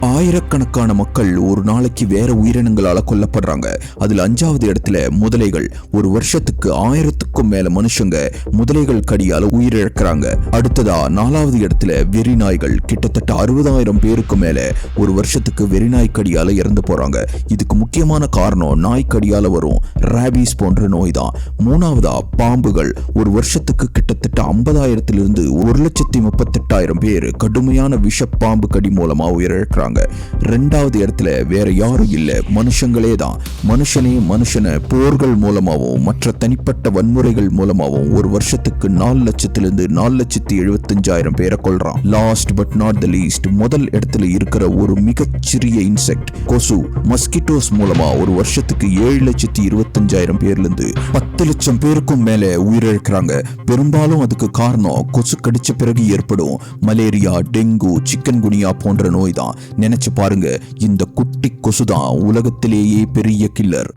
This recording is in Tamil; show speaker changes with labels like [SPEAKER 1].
[SPEAKER 1] ஆயிரக்கணக்கான மக்கள் ஒரு நாளைக்கு வேற உயிரினங்களால கொல்லப்படுறாங்க. அதுல 5வது இடத்துல முதலைகள். ஒரு வருஷத்துக்கு 1000க்கும் மேல மனுஷங்க முதலைகள் கடியால உயிரிழக்கிறாங்க. அடுத்ததா 4வது இடத்துல வெறிநாய்கள். கிட்டத்தட்ட 60,000 பேருக்கு மேல ஒரு வருஷத்துக்கு வெறிநாய் கடியால இறந்து போறாங்க. இதுக்கு முக்கியமான காரணம் நாய்க்கடியால வரும் ராபிஸ் போன்ற நோய் தான். 3வதா பாம்புகள். ஒரு வருஷத்துக்கு கிட்டத்தட்ட 50,000 1,38,000 பேர் கடுமையான விஷப்பாம்பு கடி மூலமா உயிரிழக்கிறாங்க. 2வது இடத்துல வேற யாரும் இல்ல, மனுஷங்களே தான். மனுஷனை போர்கள் மூலமாவும் மற்ற தனிப்பட்ட வன்முறைகள் மூலமாவும் ஒரு வருஷத்துக்கு 4,00,000 4,75,000 பேரை கொல்றான். Last but not the least, முதல் இடத்துல இருக்கிற ஒரு மிகச்சிறிய இன்செக்ட் கொசு. மஸ்கிட்டோஸ் மூலமா ஒரு வருஷத்துக்கு 7,25,000 பேர்ல இருந்து 10 லட்சம் பேருக்கும் மேல உயிரிழக்கிறாங்க. பெரும்பாலும் அதுக்கு காரணம் கொசு கடிச்ச பிறகு ஏற்படும் மலேரியா, டெங்கு, சிக்கன் குனியா போன்ற நோய் தான். நினைச்சு பாருங்க, இந்த குட்டி கொசுதான் உலகத்திலேயே பெரிய கில்லர்.